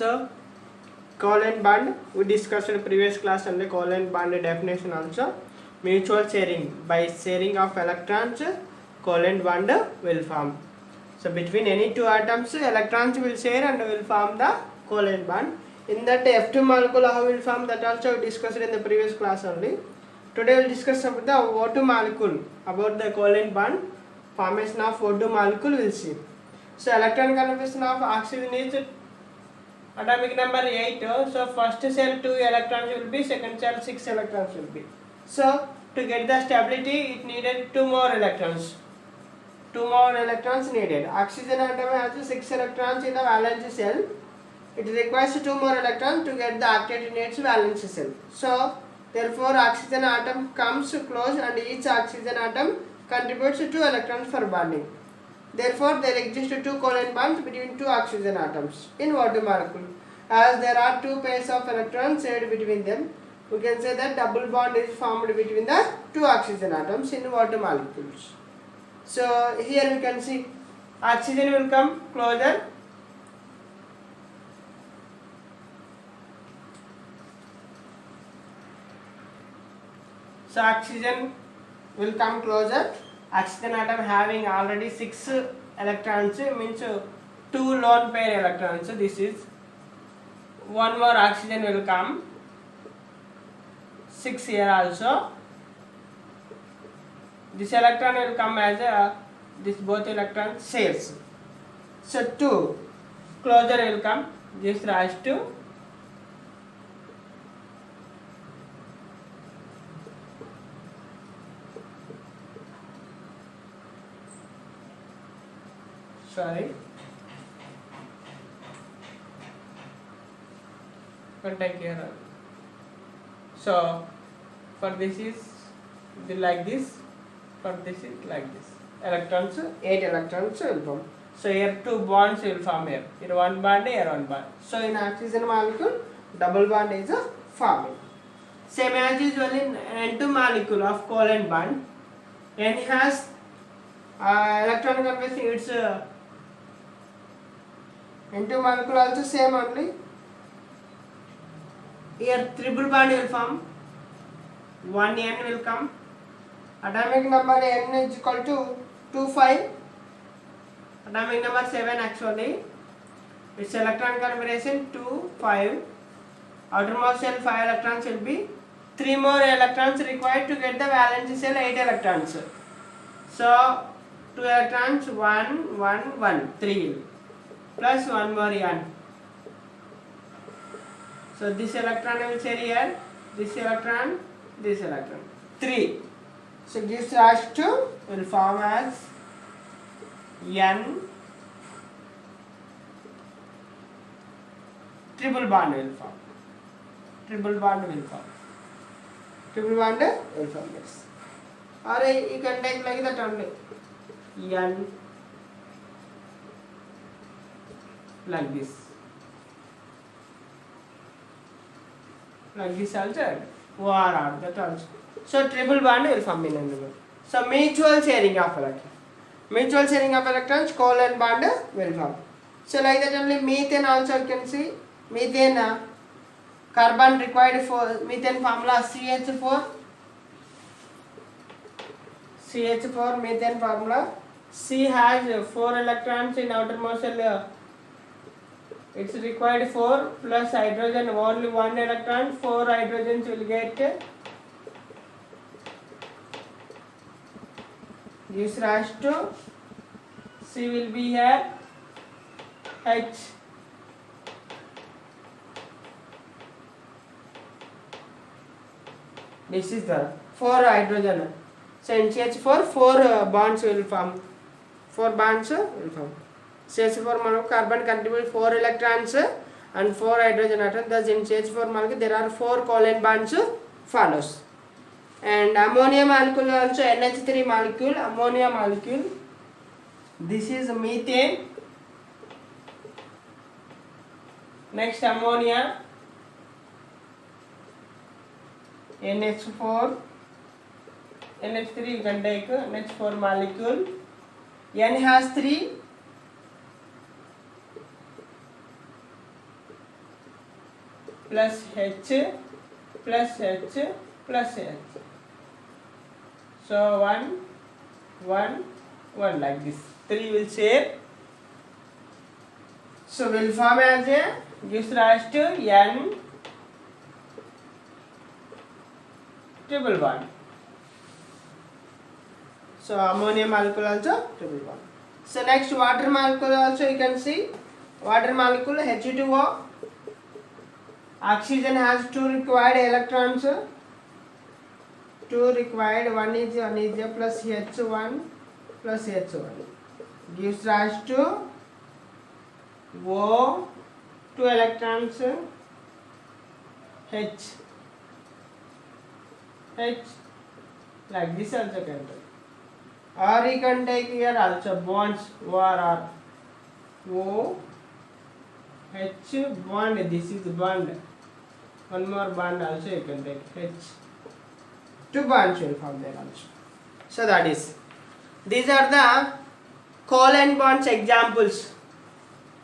So covalent bond we discussed in previous class and the covalent bond definition also. Mutual sharing, by sharing of electrons covalent bond will form. So between any two atoms electrons will share and will form the covalent bond. In that F2 molecule how will form, that also we discussed in the previous class only. Today we will discuss about the O2 molecule, about the covalent bond formation of O2 molecule we will see. So electron configuration of oxygen is atomic number 8. So first cell 2 electrons will be, second cell 6 electrons will be. So to get the stability it needed 2 more electrons. 2 more electrons needed. Oxygen atom has 6 electrons in the valence shell. It requires 2 more electrons to get the octet in its valence shell. So therefore oxygen atom comes close and each oxygen atom contributes 2 electrons for bonding. Therefore there exist 2 covalent bonds between 2 oxygen atoms in O2 molecule. As there are 2 pairs of electrons shared between them, we can say that double bond is formed between the 2 oxygen atoms in O2 molecules. So here we can see oxygen will come closer. So oxygen will come closer. Oxygen atom having already 6 electrons means 2 lone pair electrons. This is one more oxygen will come, 6 here also. This electron will come as this both electrons shares. So 2 closer will come, this rise to contact here. So for this is like this, for this is like this. Electrons, 8 electrons will form. So here 2 bonds will form here. Here 1 bond, here 1 bond. So in oxygen molecule, double bond is forming. Same as usual in N2 molecule of covalent bond. N has electron configuration, its N2 molecule also same only. Here triple bond will form, 1 N will come. Atomic number N is equal to 2, 5. Atomic number 7 actually. Its electron configuration 2, 5. Outermost shell 5 electrons will be. 3 more electrons required to get the valence shell 8 electrons. So 2 electrons, 1, 1, 1, 3 plus 1 more N. So this electron will share here, this electron, 3. So gives rise to, will form as N, triple bond will form. Triple bond will form. Yes. Or you can take like that only. N like this. Like this also, OR that also. So triple bond will form in another. So mutual sharing of electrons. Mutual sharing of electrons, covalent bond will form. So like that only methane also you can see. Methane carbon required for methane formula CH4. CH4 methane formula. C has 4 electrons in outermost shell. It's required 4 plus hydrogen, only 1 electron, 4 hydrogens will get. Gives rise to, C will be here, H. This is the 4 hydrogen. So in CH4, 4 bonds will form. 4 bonds will form. CH4 molecule carbon contribute 4 electrons and 4 hydrogen atoms. Thus in CH4 molecule there are 4 covalent bonds follows. And ammonia molecule also, NH3 molecule, ammonia molecule. This is methane. Next ammonia, NH4, NH3 you can take NH4 molecule. N has 3. plus H plus H plus H. So 1 1 1 like this. 3 will share. So will form as a gives rise to N triple bond. So ammonia molecule also triple bond. So next water molecule also you can see. Water molecule H2O. Oxygen has 2 required electrons. 2 required, one is plus H1 plus H1 gives rise to O, 2 electrons, H like this also can take. Or you can take here also bonds OR O H bond, this is bond, one more bond also you can take H. 2 bonds will form there also. So that is, these are the covalent bonds examples.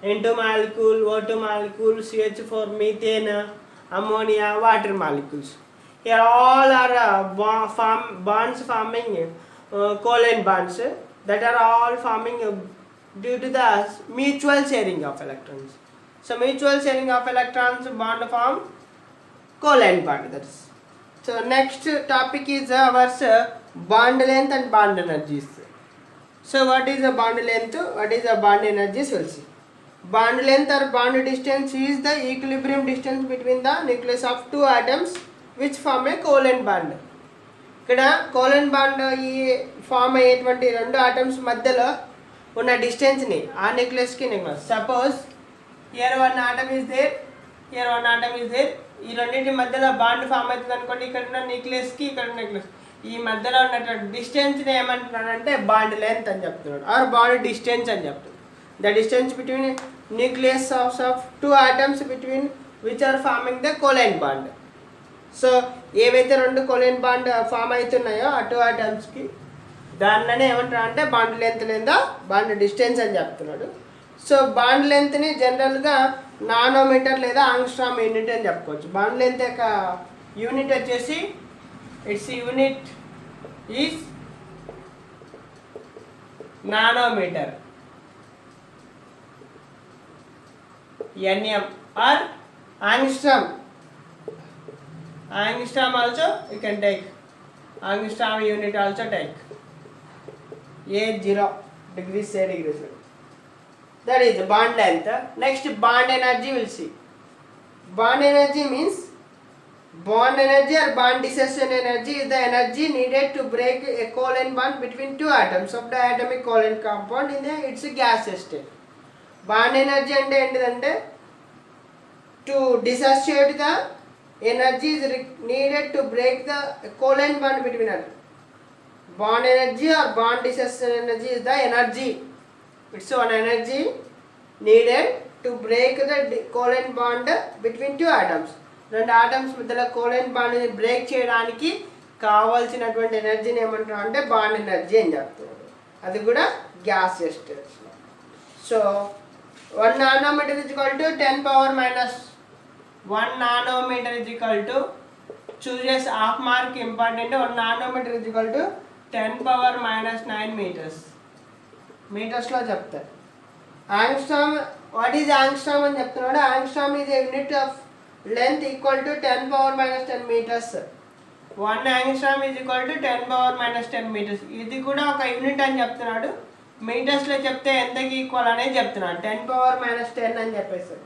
N2 molecule, O2 molecule, CH4, methane, ammonia, water molecules. Here all are bonds forming covalent bonds that are all forming due to the mutual sharing of electrons. So mutual sharing of electrons bond form covalent bond. That is. So next topic is our bond length and bond energies. So what is a bond length? What is a bond energies? We'll see. Bond length or bond distance is the equilibrium distance between the nucleus of 2 atoms which form a covalent bond. ఇక్కడ covalent bond ఈ form అయ్యేటువంటి 2 atoms మధ్యలో ఉన్న డిస్టెన్స్ని ఆ న్యూక్లియస్కి nucleus. Suppose here 1 atom is there, here 1 atom is there. ఈ రెండింటి మధ్యలో బాండ్ ఫామ్ అవుతుంది అనుకోండి. ఇక్కడ ఉన్న న్యూక్లియస్కి ఇక్కడ న్యూక్లియస్ ఈ మధ్యలో ఉన్నటువంటి డిస్టెన్స్ని ఏమంటున్నాడంటే బాండ్ లెంత్ అని చెప్తున్నాడు, ఆర్ బాండ్ డిస్టెన్స్ అని చెప్తున్నాడు. The distance between nucleus of 2 atoms between which are forming the covalent bond. So ఏవైతే 2 కోవలెంట్ బాండ్ ఫామ్ అవుతున్నాయో ఆ 2 ఆటమ్స్కి దానిలోనే ఏమంటారు అంటే బాండ్ లెంత్ లేదా బాండ్ డిస్టెన్స్ అని చెప్తున్నాడు. సో బాండ్ లెంత్ని జనరల్గా నానోమీటర్ లేదా ఆంగ్స్ట్రామ్ యూనిట్ అని చెప్పుకోవచ్చు. బాండ్ లెంత్ యొక్క యూనిట్ వచ్చేసి it's unit is nanometre, NM, or angstrom. Angstrom also you can take. Angstrom unit also take. A0 degrees C degrees. That is bond length. Next bond energy we'll see. Bond energy means bond energy or bond dissociation energy is the energy needed to break a covalent bond between 2 atoms of diatomic covalent compound in its gaseous state. Bond energy అంటే ఏంటిదంటే to dissociate the energy is needed to break the covalent bond between atoms. Bond energy or bond dissociation energy is the energy. It's one energy needed to break the covalent bond between 2 atoms. 2 atoms మధ్యలో covalent bond break చేయడానికి కావాల్సినటువంటి ఎనర్జీని ఏమంటారు అంటే bond energy అని చెప్తున్నారు. అది కూడా gaseous state. So 1 nanometer is equal to 10 power minus 1 nanometer is equal to, chooses half mark important. 1 nanometer is equal to 10 power minus 9 meters. Meters లో చెప్తారు. Angstrom, what is angstrom అని చెప్తున్నాడు. Angstrom is a unit of length equal to 10 power minus 10 meters. 1 angstrom is equal to 10 power minus 10 meters. ఇది కూడా ఒక unit అని చెప్తున్నాడు. మీటర్స్లో చెప్తే ఎంతకి ఈక్వల్ అనేది చెప్తున్నాడు. 10 పవర్ మైనస్ 10 అని చెప్పేసాడు.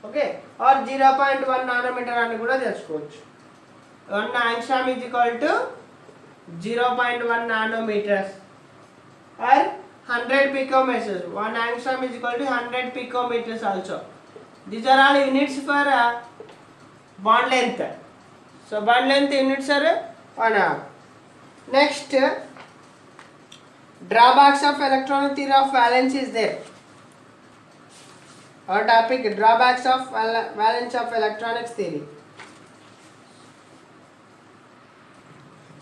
ఓకే, ఆర్ 0.1 నానోమీటర్ అని కూడా తెలుసుకోవచ్చు. 1 angstrom is equal to 0.1 nanometers or 100 picometers. 1 angstrom is equal to 100 picometers also. These are all units for bond length. So bond length units are 1 hour. Next, drawbacks of electronic theory of valence is there. Our topic, drawbacks of valence of electronics theory.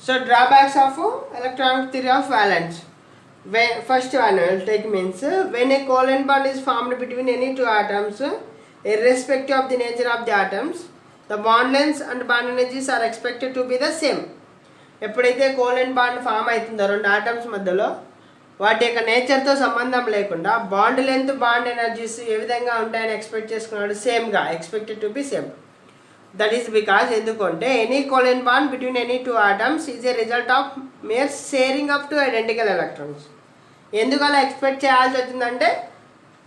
So drawbacks of electronic theory of valence. First one I will take means when a covalent bond is formed between any 2 atoms, irrespective of the nature of the atoms, the bond length and bond energies are expected to be the same. ఎప్పుడైతే covalent bond form అవుతుందో రెండు ఆటమ్స్ మధ్యలో వాటి యొక్క నేచర్తో సంబంధం లేకుండా బాండ్ లెంత్ బాండ్ ఎనర్జీస్ ఏ విధంగా ఉంటాయని ఎక్స్పెక్ట్ చేసుకున్నాడు, సేమ్గా expected to be same. That is because ఎందుకంటే any covalent bond between any two atoms is a result of mere sharing up to identical electrons. ఎందుకు అలా ఎక్స్పెక్ట్ చేయాల్సి వచ్చిందంటే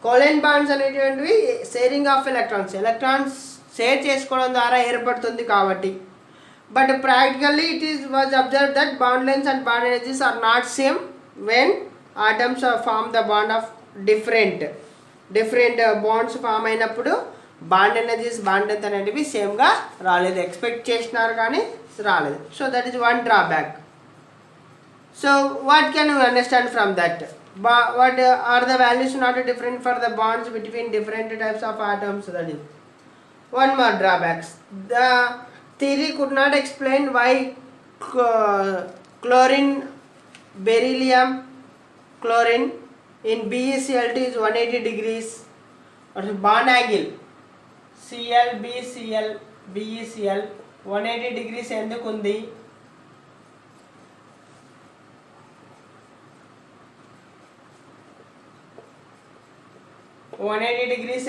కోవలెంట్ బాండ్స్ అనేటువంటివి షేరింగ్ ఆఫ్ ఎలక్ట్రాన్స్ షేర్ చేసుకోవడం ద్వారా ఏర్పడుతుంది కాబట్టి. But practically it is was observe that bond length and bond energies are not same when atoms form the bond of different bonds form అయినప్పుడు bond energies bond length అనేటివి సేమ్గా రాలేదు. Expect చేసినారు కానీ రాలేదు. So that is one drawback. So what can you understand from that? What are the values not different for the bonds between different types of atoms? That is one more drawbacks. The theory could not explain why chlorine, beryllium, chlorine in BeCl2 is 180 degrees or bond angle Cl BCl BeCl 180 degrees endukundi?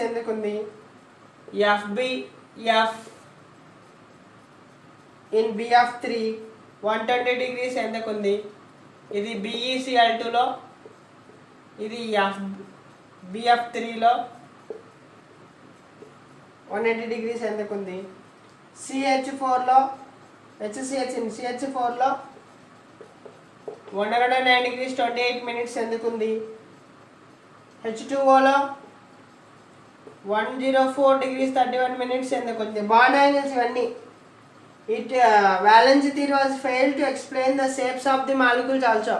ఎందుకుంది? FbF in BF3 120 degrees ఎందుకుంది? ఇది BeCl2లో, ఇది BF3లో 180 degrees ఎందుకుంది? CH4లో CH4లో 109 degrees 28 minutes ఎందుకుంది? H2Oలో 104 degrees 31 minutes ఎందుకుంది? Bond angles ఇవన్నీ. It valence theory was fail to explain the shapes of the molecules also.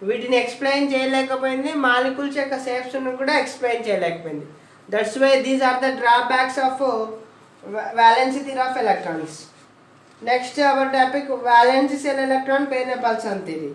వీటిని ఎక్స్ప్లెయిన్ చేయలేకపోయింది, మాలిక్యూల్స్ యొక్క షేప్స్ను కూడా ఎక్స్ప్లెయిన్ చేయలేకపోయింది. That's why these are the drawbacks of valence theory of electrons. Next our topic valence shell electron pair repulsion theory.